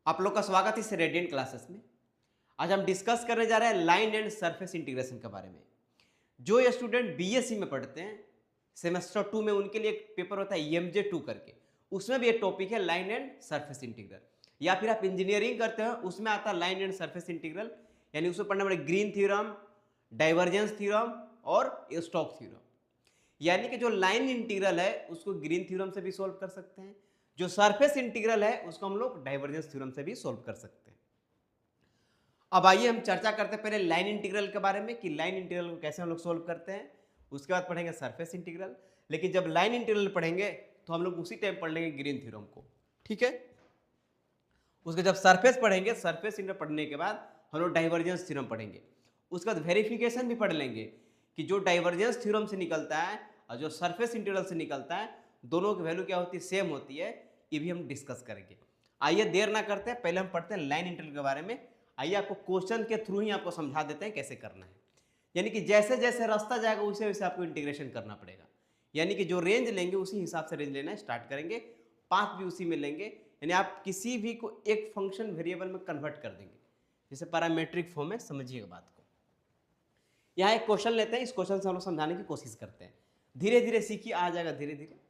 आप लोग का स्वागत है इस रेडियंट क्लासेस में। आज हम डिस्कस करने जा रहे हैं लाइन एंड सरफेस इंटीग्रेशन के बारे में। जो ये स्टूडेंट बीएससी में पढ़ते हैं सेमेस्टर 2 में उनके लिए एक पेपर होता है EMJ 2 करके, उसमें भी एक टॉपिक है लाइन एंड सरफेस इंटीग्रल। या फिर आप इंजीनियरिंग करते हो उसमें आता है लाइन एंड सरफेस इंटीग्रल, यानी उसमें पढ़ना पड़ेगा ग्रीन थ्योरम, डाइवर्जेंस थ्योरम और स्टोक्स थ्योरम। यानी कि जो लाइन इंटीग्रल है उसको ग्रीन थ्योरम से भी सोल्व कर सकते हैं, जो सरफेस इंटीग्रल है उसको हम लोग डाइवर्जेंस थ्योरम से भी सोल्व कर सकते हैं। अब आइए हम चर्चा करते हैं पहले लाइन इंटीग्रल के बारे में कि लाइन इंटीग्रल को कैसे हम लोग सोल्व करते हैं। उसके बाद पढ़ेंगे सरफेस इंटीग्रल। लेकिन जब लाइन इंटीग्रल पढ़ेंगे तो हम लोग उसी टाइम पढ़ लेंगे ग्रीन थ्योरम को, ठीक है। उसके जब सरफेस पढ़ेंगे, सरफेस इंटीग्रल पढ़ने के बाद हम लोग डाइवर्जेंस थ्योरम पढ़ेंगे। उसके बाद वेरिफिकेशन भी पढ़ लेंगे कि जो डाइवर्जेंस थ्योरम से निकलता है और जो सरफेस इंटीग्रल से निकलता है दोनों की वैल्यू क्या होती है, सेम होती है। ये भी हम डिस्कस करेंगे। आइए देर ना करते हैं, पहले हम पढ़ते हैं लाइन इंटीग्रल के बारे में। आइए आपको क्वेश्चन के थ्रू ही आपको समझा देते हैं कैसे करना है। यानी कि जैसे जैसे रास्ता जाएगा वैसे वैसे आपको इंटीग्रेशन करना पड़ेगा। यानी कि जो रेंज लेंगे उसी हिसाब से रेंज लेना स्टार्ट करेंगे, पाथ भी उसी में लेंगे। यानी आप किसी भी को एक फंक्शन वेरिएबल में कन्वर्ट कर देंगे, जैसे पैरामीट्रिक फॉर्म में। समझिएगा बात को। यहाँ एक क्वेश्चन लेते हैं, इस क्वेश्चन से हम लोग समझाने की कोशिश करते हैं। धीरे धीरे सीखिए, आ जाएगा धीरे धीरे।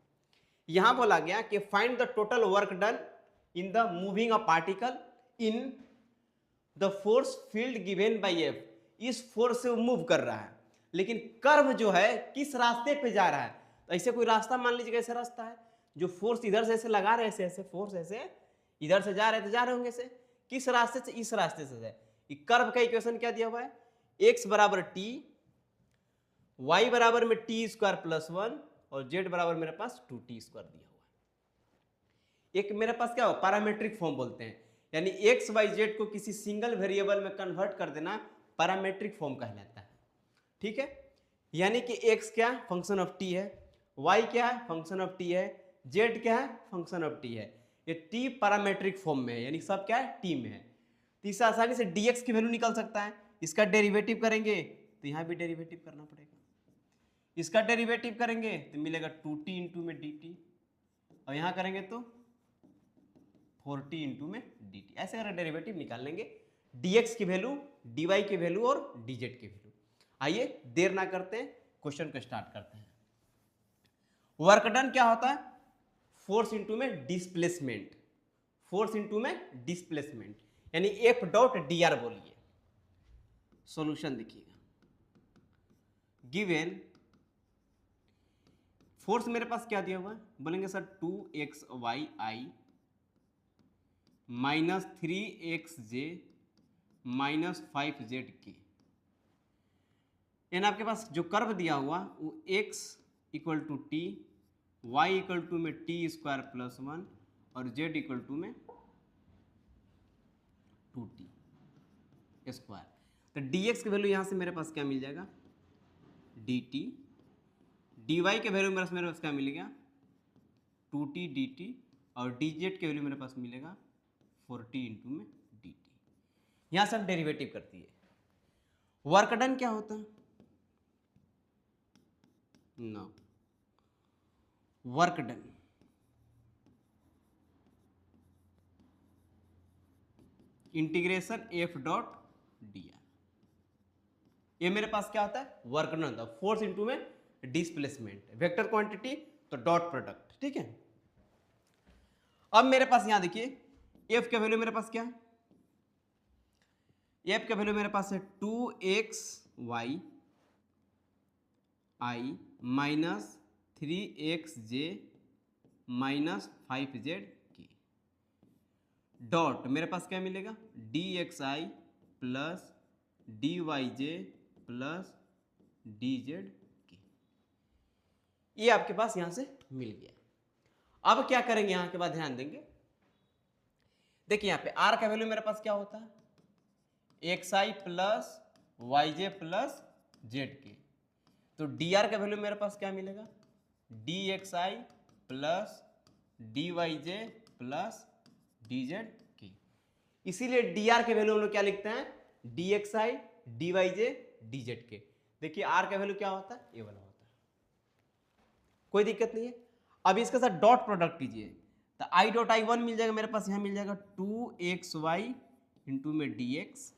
यहां बोला गया कि find the total work done in the moving a particle in the force field given by F. इस फोर्स से वो मूव कर रहा है, लेकिन कर्व जो है किस रास्ते पे जा रहा है। तो ऐसे कोई रास्ता मान लीजिए, ऐसा रास्ता है जो फोर्स इधर से ऐसे लगा रहे हैं, ऐसे फोर्स ऐसे इधर से जा रहे तो जा रहे होंगे, ऐसे किस रास्ते से, इस रास्ते से जाए। कर्व का इक्वेशन क्या दिया हुआ है, x बराबर टी, y बराबर में टी स्क्वायर प्लस 1 और z बराबर मेरे पास 2t स्क्वायर दिया हुआ है। एक मेरे पास क्या हो, पैरामीट्रिक फॉर्म बोलते हैं। यानी x y z को किसी सिंगल वेरिएबल में कन्वर्ट कर देना पैरामीट्रिक फॉर्म कहलाता है, ठीक है। यानी कि x क्या फंक्शन ऑफ t है, y क्या है फंक्शन ऑफ t है, z क्या है फंक्शन ऑफ t है। ये t पैरामीट्रिक फॉर्म में है, यानी सब क्या है t में है। तो इससे आसानी से dx की वैल्यू निकल सकता है। इसका डेरिवेटिव करेंगे तो यहाँ भी डेरिवेटिव करना पड़ेगा। इसका डेरिवेटिव करेंगे तो मिलेगा 2t इंटू में dt, और यहाँ करेंगे तो 4t इंटू में dt। ऐसे अगर डेरिवेटिव निकाल लेंगे, dx की वैल्यू, dy की वैल्यू और dz की वैल्यू। आइए देर ना करते हैं, क्वेश्चन को स्टार्ट करते हैं। वर्क डन क्या होता है, फोर्स इंटू में डिस्प्लेसमेंट, फोर्स इंटू में डिस्प्लेसमेंट, यानी एफ डॉट डी आर बोलिए। सॉल्यूशन देखिएगा, गिवन फोर्स मेरे पास क्या दिया हुआ है, बोलेंगे sir 2xy minus 3xj minus 5zk। यानी आपके पास जो कर्व दिया हुआ वो x equal to T, y equal to में टी स्क्वायर प्लस 1 और z इक्वल टू में 2t स्क्वायर। तो dx की वैल्यू यहाँ से मेरे पास क्या मिल जाएगा, dt, dy के वैल्यू मेरे पास क्या मिलेगा 2t dt, और dz के वैल्यू मेरे पास मिलेगा 4t इंटू में dt। यहाँ से हम डेरिवेटिव करती है। वर्क डन क्या होता है, no, work done integration F dot D R. ये मेरे पास क्या होता है, वर्क डन होता है, फोर्स इंटू में डिस्प्लेसमेंट, वेक्टर क्वांटिटी तो डॉट प्रोडक्ट, ठीक है। अब मेरे पास यहां देखिए एफ का वैल्यू मेरे पास क्या है, एफ का वैल्यू मेरे पास है 2xy minus 3xj minus 5z की डॉट मेरे पास क्या मिलेगा dxi plus dyj plus dz की। ये आपके पास यहां से मिल गया। अब क्या करेंगे, यहां के बाद ध्यान देंगे, देखिए यहां पे r का वैल्यू मेरे पास क्या होता है xi plus yj plus z के। तो dr का वैल्यू मेरे पास क्या मिलेगा dxi plus dyj plus dz की। इसीलिए dr के वैल्यू हम लोग क्या लिखते हैं dxi dyj dz के। देखिए r का वैल्यू क्या होता है, ये वाला होता है, कोई दिक्कत नहीं है। अब इसके साथ डॉट प्रोडक्ट कीजिए तो आई डॉट आई 1 मिल जाएगा मेरे पास, यहाँ मिल जाएगा 2xy इंटू में dx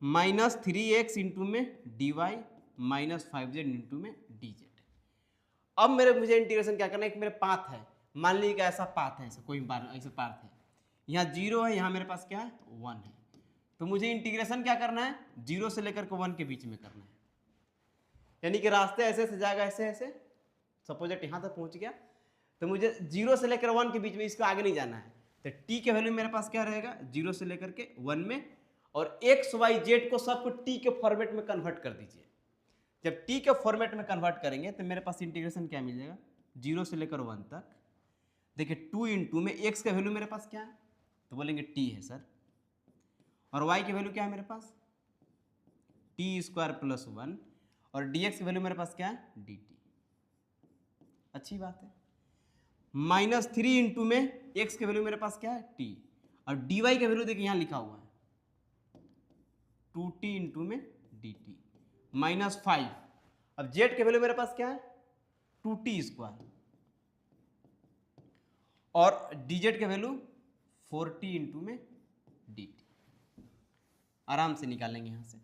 माइनस 3x इंटू में dy माइनस 5z इंटू में dz। अब मुझे इंटीग्रेशन क्या करना है, एक मेरे पाथ है, मान लीजिए कि ऐसा पाथ है, ऐसा कोई बार ऐसा पाथ है, यहाँ 0 है, यहाँ मेरे पास क्या है 1 है, तो मुझे इंटीग्रेशन क्या करना है 0 से लेकर के 1 के बीच में करना है, यानी कि रास्ते ऐसे ऐसे जाएगा, ऐसे ऐसे, सपोज दैट यहाँ तक पहुँच गया, तो मुझे 0 से लेकर 1 के बीच में, इसको आगे नहीं जाना है, तो t के वैल्यू मेरे पास क्या रहेगा 0 से लेकर के 1 में, और x y z को सबको t के फॉर्मेट में कन्वर्ट कर दीजिए। जब t के फॉर्मेट में कन्वर्ट करेंगे तो मेरे पास इंटीग्रेशन क्या मिल जाएगा 0 से लेकर 1 तक। देखिए 2 इंटू में x का वैल्यू मेरे पास क्या है, तो बोलेंगे t है सर, और y की वैल्यू क्या है मेरे पास t स्क्वायर प्लस 1, और dx की वैल्यू मेरे पास क्या है dt। अच्छी बात है। माइनस 3 इंटू में x के वैल्यू मेरे पास क्या है t, और dy का वैल्यू देखिए यहाँ लिखा हुआ है 2t इंटू में dt माइनस 5। अब z के वैल्यू मेरे पास क्या है 2t स्क्वायर, और dz के वैल्यू 4t इंटू में dt। आराम से निकालेंगे यहाँ से।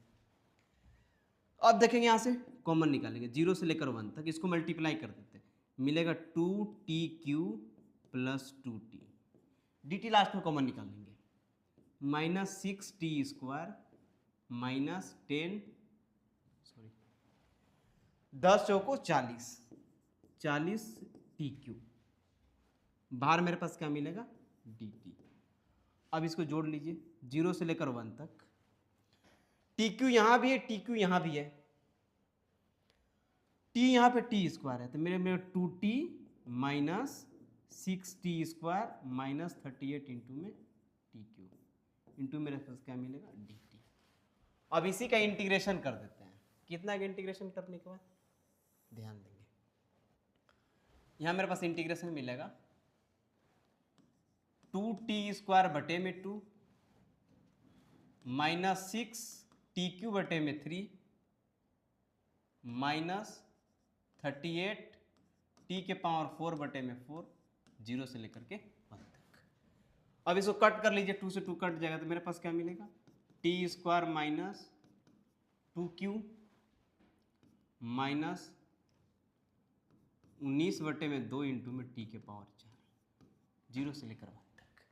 अब देखेंगे यहाँ से कॉमन निकालेंगे 0 से लेकर 1 तक, इसको मल्टीप्लाई कर देते हैं, मिलेगा 2tq plus 2t, dt last में कॉमन निकालेंगे, माइनस 6t स्क्वायर माइनस 10 चौको 40 tq, बाहर मेरे पास क्या मिलेगा dt। अब इसको जोड़ लीजिए 0 से लेकर 1 तक, tq यहाँ भी है tq यहाँ भी है, t यहाँ पे t स्क्वायर है, तो मेरे 2t minus 6t square minus 38 into में tq इंटू मेरे पास क्या मिलेगा dt। अब इसी का इंटीग्रेशन कर देते हैं, कितना का इंटीग्रेशन करने के बाद ध्यान देंगे, यहाँ मेरे पास इंटीग्रेशन मिलेगा 2t स्क्वायर बटे में 2 माइनस 6tq बटे में 3 माइनस 38 t के पावर 4 बटे में 4, 0 से लेकर के 1 तक। अब इसको कट कर लीजिए, 2 से 2 कट जाएगा, तो मेरे पास क्या मिलेगा t square minus 2q minus 19 बटे में 2 इंटू में t के पावर 4, 0 से लेकर 1 तक।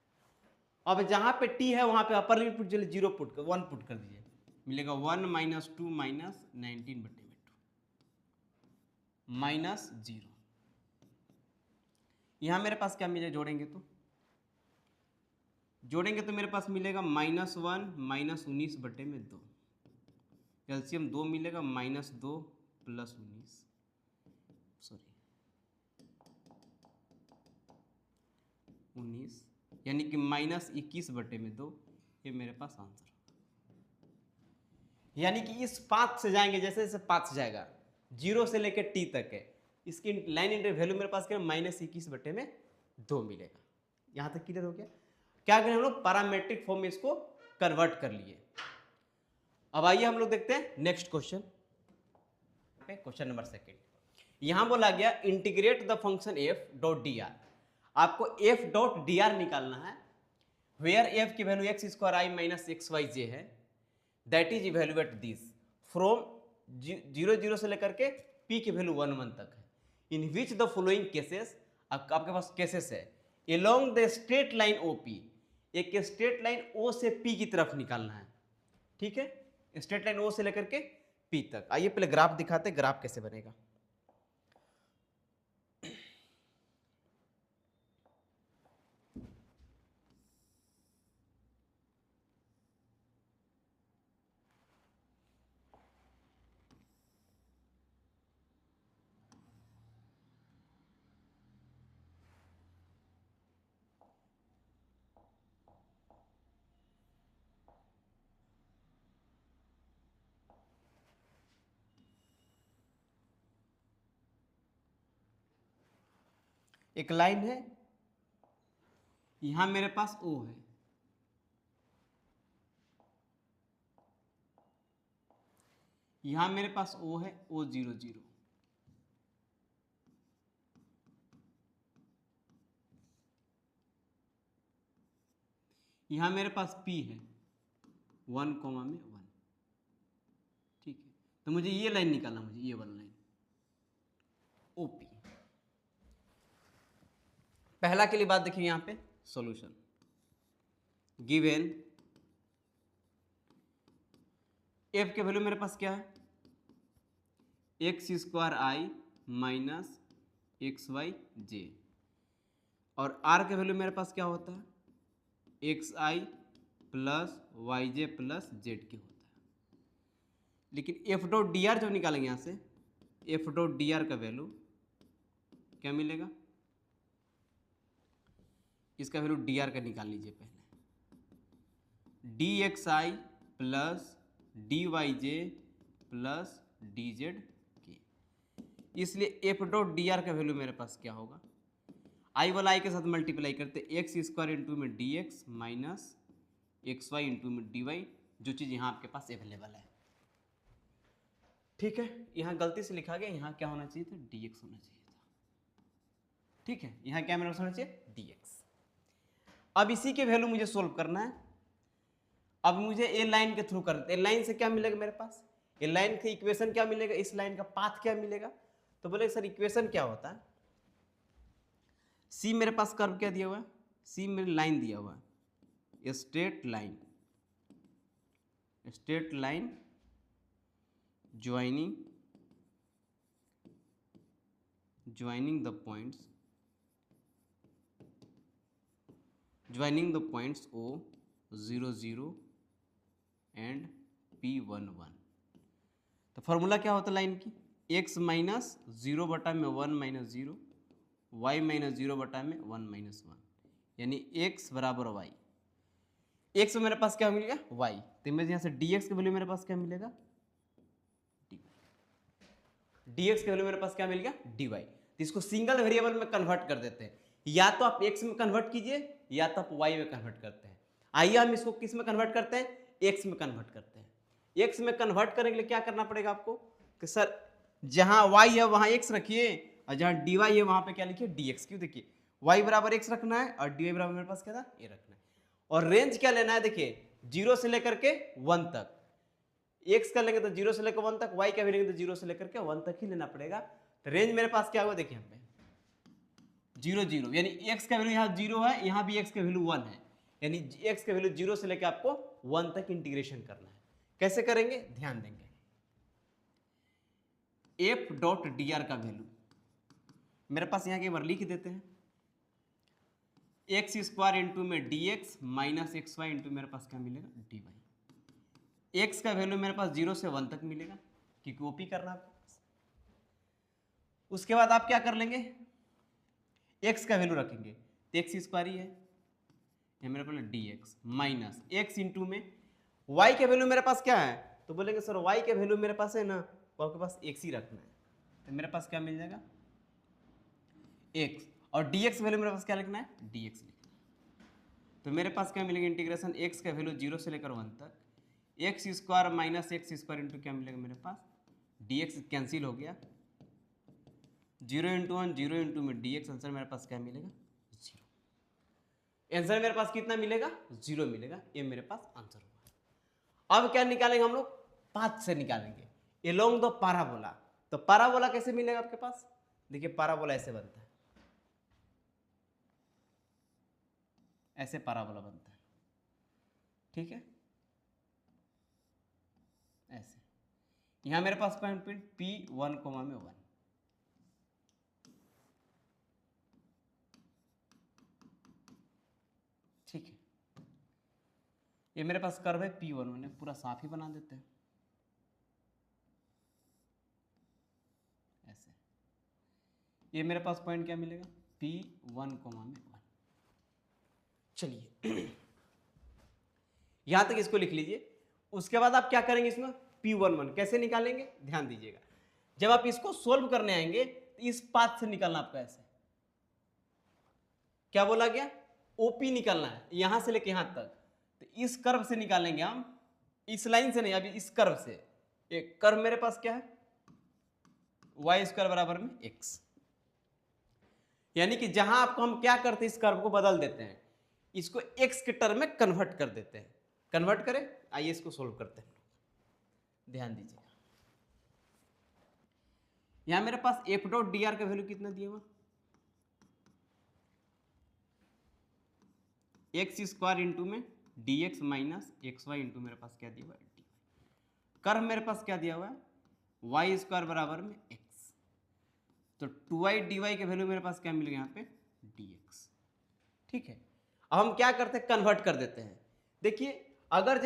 अब जहां पे t है वहां पे अपर लिमिट पुट 0 पुट कर 1 पुट कर दीजिए, मिलेगा 1 माइनस 2 माइनस 19 बटे में 2 माइनस 0। यहां मेरे पास क्या मिलेगा, जोड़ेंगे तो मेरे पास मिलेगा माइनस 1 माइनस 19 बटे में 2, एलसीएम 2 मिलेगा, माइनस 2 प्लस 19 यानी कि माइनस 21 बटे में 2, ये मेरे पास आंसर। यानी कि इस पाथ से जाएंगे, जैसे जैसे पाथ से जाएगा 0 से लेकर t तक है, इसकी लाइन इंटीग्रल वैल्यू मेरे पास क्या माइनस 21 बटे में 2 मिलेगा। यहां तक क्लियर हो गया। क्या करें हम लोग पैरामेट्रिक फॉर्म में इसको कन्वर्ट कर लिए। अब आइए हम लोग देखते हैं नेक्स्ट क्वेश्चन, क्वेश्चन नंबर 2। यहां बोला गया integrate the function f dot D r. आपको f डॉट डी आर निकालना है, वेयर f की value x square i minus x y j है, that is evaluate this from 0 से लेकर के p की वैल्यू 1 1 तक है। इन विच द फॉलोइंग केसेस, आपके पास केसेस है, along the straight line OP, एक स्ट्रेट लाइन O से P की तरफ निकालना है। ठीक है, स्ट्रेट लाइन O से लेकर के P तक। आइए पहले ग्राफ दिखाते हैं, ग्राफ कैसे बनेगा। एक लाइन है, यहां मेरे पास O है, यहां मेरे पास O है, O0 0, यहाँ मेरे पास p है 1 कॉमा में 1, ठीक है। तो मुझे ये लाइन निकालना, मुझे ये वाला लाइन OP। पहला के लिए बात देखिए यहाँ पे सॉल्यूशन, गिवन f के वैल्यू मेरे पास क्या है, x² माइनस XYJ, और r के वैल्यू मेरे पास क्या होता है, XI plus YJ plus ZK होता है। लेकिन F.dr जो निकालेंगे यहाँ से, F.dr का वैल्यू क्या मिलेगा, इसका वैल्यू dr का निकाल लीजिए पहले, dxi plus dyj plus dzk। इसलिए F.dr का वैल्यू मेरे पास क्या होगा, आई वाला आई के साथ मल्टीप्लाई करते x² इंटू में dx माइनस xy इंटू में dy, जो चीज़ यहाँ आपके पास अवेलेबल है, ठीक है। यहाँ गलती से लिखा गया, यहाँ क्या होना चाहिए था, dx होना चाहिए था, ठीक है। यहाँ क्या मेरे पास होना चाहिए, dx। अब इसी के वैल्यू मुझे सोल्व करना है। अब मुझे ए लाइन के थ्रू करते, ए लाइन से क्या मिलेगा मेरे पास, ए लाइन का इक्वेशन क्या मिलेगा, इस लाइन का पाथ क्या मिलेगा। तो बोले सर इक्वेशन क्या होता है, सी मेरे पास कर्व क्या दिया हुआ है, सी मेरी लाइन दिया हुआ है, straight line, straight line joining the points, joining the points O 0 0 and P1 1। तो फॉर्मूला क्या होता है लाइन की, x माइनस 0 बटा में 1 माइनस 0, y माइनस 0 बटा में 1 माइनस 1, यानी x बराबर y। x में मेरे पास क्या मिलेगा, y, तो मैं यहाँ से dx के वैल्यू मेरे पास क्या मिलेगा, dx के वैल्यू मेरे पास क्या मिलेगा, dy। तो इसको सिंगल वेरिएबल में कन्वर्ट कर देते हैं, या तो आप x में कन्वर्ट कीजिए या तो आप y में कन्वर्ट करते हैं। आइए हम इसको किस में कन्वर्ट करते हैं, x में कन्वर्ट करते हैं। x में कन्वर्ट करने के लिए क्या करना पड़ेगा आपको, कि सर जहां y है वहां x रखिए, और जहां dy है वहां पे क्या लिखिए, dx। क्यों, देखिए y बराबर x रखना है और dy बराबर मेरे पास क्या था, a रखना है। और रेंज क्या लेना है, देखिए 0 से लेकर के 1 तक, x का लेंगे तो 0 से लेकर 1 तक, y का भी लेंगे तो 0 से लेकर के 1 तक ही लेना पड़ेगा। तो रेंज मेरे पास क्या हुआ, देखिए यहाँ पे 0 0, यानी x का वैल्यू यहाँ 0 है, यहाँ भी x का वैल्यू 1 है, यानी x का वैल्यू 0 से लेकर आपको 1 तक इंटीग्रेशन करना है। कैसे करेंगे, ध्यान देंगे, F.dr का वैल्यू मेरे पास यहाँ के बार लिख देते हैं, x² इंटू में dx माइनस xy इंटू मेरे पास क्या मिलेगा, dy। x का वैल्यू मेरे पास 0 से 1 तक मिलेगा, क्योंकि ओपी करना आपके पास। उसके बाद आप क्या कर लेंगे, x का वैल्यू रखेंगे, तो x² ही है, ये मेरे पास dx माइनस x इंटू में y के वैल्यू मेरे पास क्या है, तो बोलेंगे सर y के वैल्यू मेरे पास है ना, तो आपके पास x ही रखना है, तो मेरे पास क्या मिल जाएगा, x, और dx वैल्यू मेरे पास क्या लिखना है, dx लिखना है। तो मेरे पास क्या मिलेगा, इंटीग्रेशन x का वैल्यू 0 से लेकर 1 तक, x² माइनस x² इंटू क्या मिलेगा मेरे पास, dx कैंसिल हो गया, 0 इंटू 1 0 इंटू में dx, आंसर मेरे पास क्या मिलेगा, 0। आंसर मेरे पास कितना मिलेगा, 0 मिलेगा, ये मेरे पास आंसर हुआ। अब क्या निकालेंगे हम लोग, पाथ से निकालेंगे, एलोंग द पैराबोला। तो पैराबोला कैसे मिलेगा आपके पास, देखिए पैराबोला ऐसे बनता है, ऐसे पैराबोला बनता है, ठीक है, ऐसे। यहां मेरे पास पॉइंट P1 कोमा में 1, ठीक है। ये मेरे पास कर्व है P1, मैंने पूरा साफ ही बना देते हैं, ऐसे। ये मेरे पास पॉइंट क्या मिलेगा, P1 कोमा में 1। चलिए यहां तक इसको लिख लीजिए। उसके बाद आप क्या करेंगे, इसमें P11 कैसे निकालेंगे, ध्यान दीजिएगा। जब आप इसको सोल्व करने आएंगे तो इस पाथ से निकालना आपका, ऐसे क्या बोला गया, ओपी निकालना है, यहां से लेके यहां तक। तो इस कर्व से निकालेंगे हम, इस लाइन से नहीं, अभी इस कर्व से। एक कर्व मेरे पास क्या है, y² बराबर में x, यानी कि जहां आपको हम क्या करते हैं, इस कर्व को बदल देते हैं, इसको x के टर्म में कन्वर्ट कर देते हैं। कन्वर्ट करें, आइए इसको सोल्व करते हैं। ध्यान दीजिएगा, यहां मेरे पास एफ डॉट डी आर का वैल्यू कितना दिया हुआ, एक्स स्क्वायर इंटू में D x minus x y into मेरे पास क्या दिया हुआ है डी। कर्व मेरे पास क्या दिया हुआ है, वाई स्क्वायर बराबर में एक्स, तो 2y dy के वैल्यू मेरे पास क्या मिल गया यहाँ पे dx। ठीक है, अब हम क्या करते हैं, कन्वर्ट कर देते हैं। देखिए अगर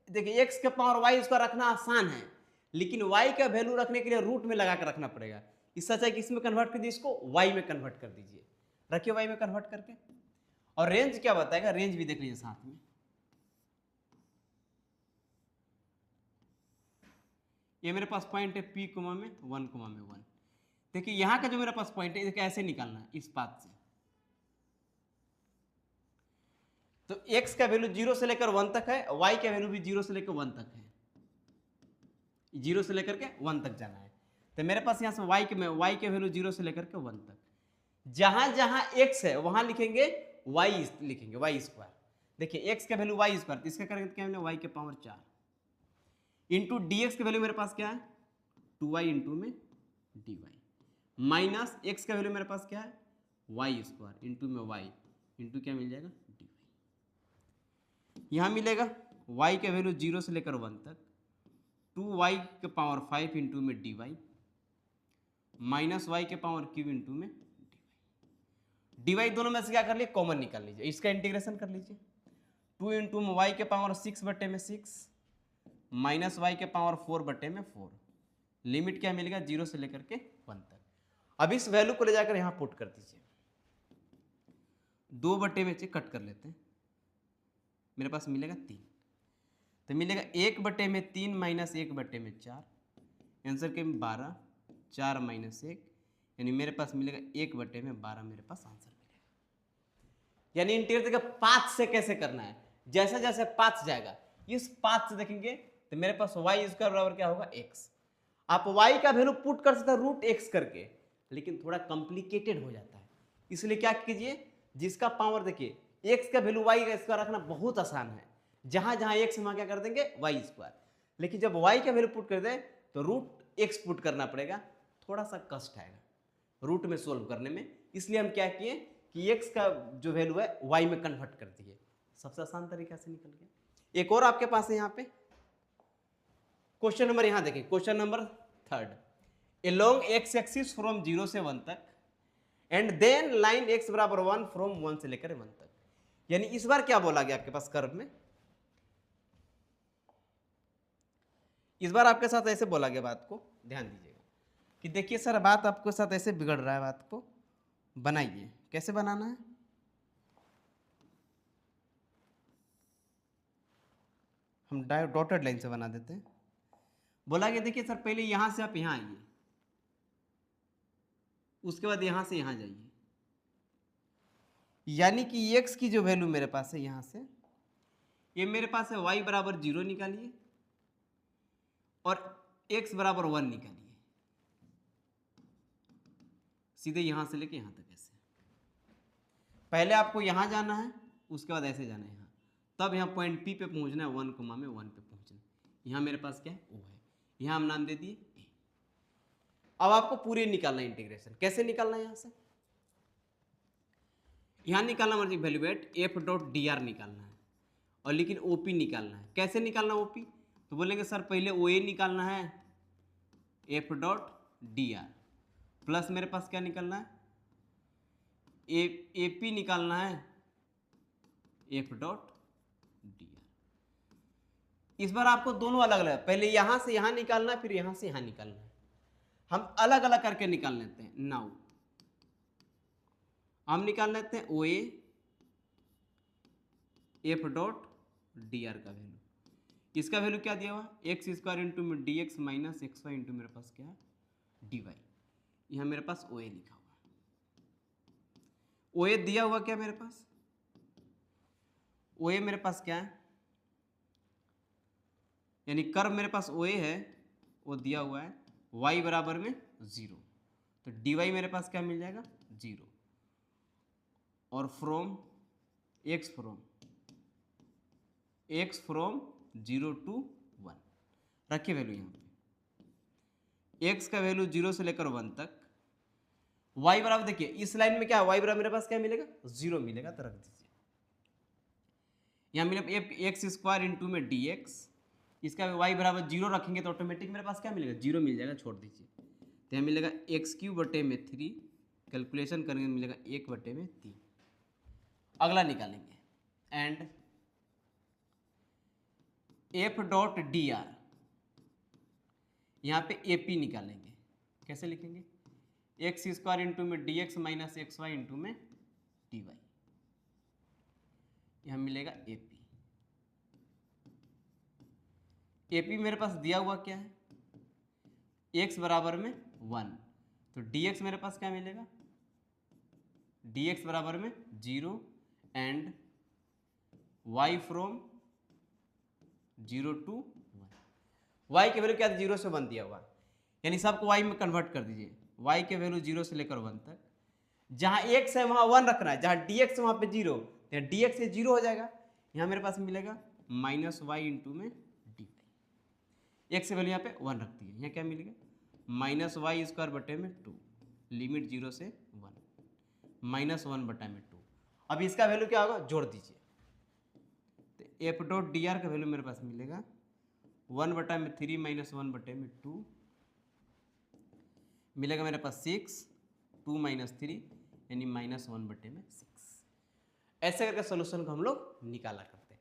देखिए x के पावर y स्क्वायर रखना आसान है, लेकिन y का वैल्यू रखने के लिए रूट में लगा कर रखना पड़ेगा। इससे अच्छा है कि इसमें कन्वर्ट कर दीजिए, इसको y में कन्वर्ट कर दीजिए। रखिए y में कन्वर्ट करके, और रेंज क्या बताएगा, रेंज भी देख लीजिए साथ में। ये मेरे पास पॉइंट है p कोमा में 1 कोमा में 1। देखिए यहां का जो मेरे पास पॉइंट है इसको ऐसे निकालना है, इस पाथ से। तो x का वैल्यू 0 से लेकर 1 तक है, y का वैल्यू भी 0 से लेकर 1 तक है, 0 से लेकर के 1 तक जाना है। तो मेरे पास यहां से y के वैल्यू 0 से लेकर के 1 तक, जहां जहां x है वहां लिखेंगे y, लिखेंगे y स्क्वायर। देखिए x का वैल्यू y स्क्वायर, इसका करेंगे क्या मिलेगा, y के पावर 4 इंटू dx की वैल्यू मेरे पास क्या है 2y इंटू में dy, माइनस x का वैल्यू मेरे पास क्या है y स्क्वायर इंटू में y इंटू क्या मिल जाएगा dy। यहां मिलेगा y के वैल्यू 0 से लेकर 1 तक 2y के पावर 5 इंटू में dy माइनस y के पावर क्यूब इंटू में dy दोनों में से क्या कर लिए, कॉमन निकाल लीजिए, इसका इंटीग्रेशन कर लीजिए। 2 इंटू में y के पावर 6 बटे में 6 माइनस y के पावर 4 बटे में 4, लिमिट क्या मिलेगा 0 से लेकर के 1 तक। अब इस वैल्यू को ले जाकर यहां पुट कर दीजिए, 2 बटे में से कट कर लेते हैं, मेरे पास मिलेगा 3, तो मिलेगा 1 बटे में 3 माइनस 1 बटे में 4, आंसर के 12, 4 माइनस 1 यानी मेरे पास मिलेगा 1 बटे में 12, मेरे पास आंसर मिलेगा। यानी इंटीग्रेशन का पाथ से कैसे करना है, जैसे जैसे पाथ जाएगा इस पाथ से देखेंगे तो मेरे पास y स्क्वायर बराबर क्या होगा x। आप y का वैल्यू पुट कर सकते हैं रूट x करके, लेकिन थोड़ा कॉम्प्लिकेटेड हो जाता है, इसलिए क्या कीजिए, जिसका पावर देखिए x का वैल्यू y का स्क्वायर रखना बहुत आसान है, जहां जहां x वहां क्या कर देंगे y स्क्वायर, लेकिन जब y का वैल्यू पुट कर दे तो रूट x पुट करना पड़ेगा, थोड़ा सा कष्ट आएगा रूट में सोल्व करने में। इसलिए हम क्या किए कि x का जो वैल्यू है y में कन्वर्ट कर दिए, सबसे आसान तरीका से निकल गया। एक और आपके पास है यहाँ पे क्वेश्चन नंबर, यहाँ देखिए question number 3, along x axis from 0 से 1 तक एंड देन लाइन x बराबर 1 फ्रॉम 1 से लेकर 1 तक। यानी इस बार क्या बोला गया आपके पास कर्व में, इस बार आपके साथ ऐसे बोला गया, बात को ध्यान दीजिएगा कि देखिए सर बात आपके साथ ऐसे बिगड़ रहा है, बात को बनाइए, कैसे बनाना है, हम डॉटेड लाइन से बना देते हैं। बोला कि देखिए सर पहले यहां से आप यहां आइए, उसके बाद यहां से यहां जाइए, यानी कि x की जो वैल्यू मेरे पास है यहां से, ये मेरे पास है y बराबर 0 निकालिए और x बराबर 1 निकालिए, सीधे यहां से लेके यहां तक ऐसे। पहले आपको यहां जाना है, उसके बाद ऐसे जाना है यहां, तब यहां पॉइंट P पे पहुंचना है, 1 कोमा में 1 पे पहुंचना है। यहां मेरे पास क्या है O है, यहां हम नाम दे दिए A। अब आपको पूरी निकालना है इंटीग्रेशन, कैसे निकालना है, यहां से यहां निकालना मर्जी value at F dot D R निकालना है, और लेकिन ओपी निकालना है। कैसे निकालना ओपी, तो बोलेंगे सर पहले ओ ए निकालना है F dot D R, plus मेरे पास क्या निकालना है ए पी निकालना है एफ डॉट डी आर। इस बार आपको दोनों अलग अलग, पहले यहां से यहां निकालना है, फिर यहां से यहां निकालना है, हम अलग अलग करके निकाल लेते हैं। नाउ हम निकाल लेते हैं ओ एफ डॉट डी आर का वैल्यू, इसका वैल्यू क्या दिया हुआ एक्स स्क्वायर इंटू में D x minus x y into मेरे पास क्या डी वाई, यहाँ मेरे पास ओ लिखा हुआ, ओ दिया हुआ क्या मेरे पास, ओ मेरे पास क्या है, यानी कर्व मेरे पास ओ है, वो दिया हुआ है y बराबर में 0, तो dy मेरे पास क्या मिल जाएगा 0, और फ्रॉम x फ्रॉम 0 to 1 रखिए वैल्यू यहाँ पे, x का वैल्यू 0 से लेकर 1 तक, y बराबर देखिए इस लाइन में क्या y बराबर मेरे पास क्या मिलेगा 0 मिलेगा, तो रख दीजिए। यहाँ मिलेगा एक्स स्क्वायर इंटू में dx, इसका y बराबर 0 रखेंगे तो ऑटोमेटिक मेरे पास क्या मिलेगा 0 मिल जाएगा, छोड़ दीजिए। तो यहाँ मिलेगा x³ बटे में 3, कैलकुलेशन करेंगे मिलेगा 1 बटे में 3। अगला निकालेंगे and f dot D R, यहाँ पे AP निकालेंगे, कैसे लिखेंगे एक्स स्क्वायर इंटू में dx माइनस एक्स वाई इंटू में dy, यहाँ मिलेगा AP मेरे पास दिया हुआ क्या है x बराबर में 1, तो dx मेरे पास क्या मिलेगा dx बराबर में 0 and y from 0 to 1, y की वैल्यू क्या 0 से 1 दिया हुआ, यानी सबको y में कन्वर्ट कर दीजिए, y के वैल्यू 0 से लेकर 1 तक, जहाँ x है वहाँ 1 रखना है, जहाँ dx है वहाँ पे 0, यहाँ dx से 0 हो जाएगा, यहाँ मेरे पास मिलेगा माइनस वाई इंटू में dy, x से वैल्यू यहाँ पे 1 रख दी है, यहाँ क्या मिलेगा माइनस वाई स्क्वायर बटे में 2, लिमिट 0 से 1, माइनस 1 बटा में 2। अब इसका वैल्यू क्या होगा जोड़ दीजिए, तो एफ डॉट डी आर का वैल्यू मेरे पास मिलेगा 1 बटा में 3 माइनस 1 बटे में 2, मिलेगा मेरे पास 6, 2 माइनस 3 यानी माइनस 1 बटे में 6। ऐसे करके सोल्यूशन को हम लोग निकाला करते हैं।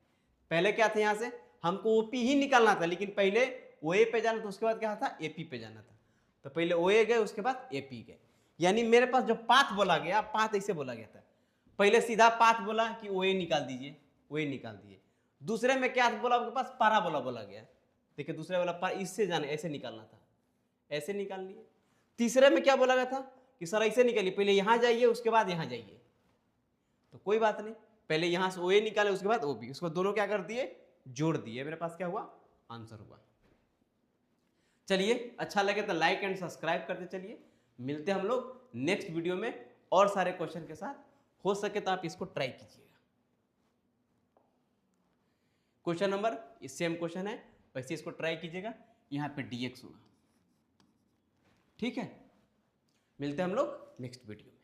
पहले क्या था यहाँ से हमको ओपी ही निकालना था, लेकिन पहले ओए पे जाना था, उसके बाद क्या था एपी पे जाना था, तो पहले ओए गए उसके बाद एपी गए, यानी मेरे पास जो पाथ बोला गया, पाथ ऐसे बोला गया था, पहले सीधा पाथ बोला कि ओए निकाल दीजिए, ओए निकाल दिए, दूसरे में क्या बोला आपके पास पाराबोला बोला गया, देखिए दूसरे वाला इससे जाने ऐसे निकालना था, ऐसे निकाल लिए। तीसरे में क्या बोला गया था कि सर ऐसे निकालिए, पहले यहाँ जाइए उसके बाद यहाँ जाइए, तो कोई बात नहीं, पहले यहाँ से ओए निकाले उसके बाद ओबी, उसको दोनों क्या कर दिए जोड़ दिए, मेरे पास क्या हुआ आंसर हुआ। चलिए अच्छा लगे तो लाइक एंड सब्सक्राइब करते चलिए, मिलते हैं हम लोग नेक्स्ट वीडियो में और सारे क्वेश्चन के साथ, हो सके तो आप इसको ट्राई कीजिएगा। क्वेश्चन नंबर सेम क्वेश्चन है, वैसे इसको ट्राई कीजिएगा, यहाँ पे dx होगा, ठीक है। मिलते हैं हम लोग नेक्स्ट वीडियो में।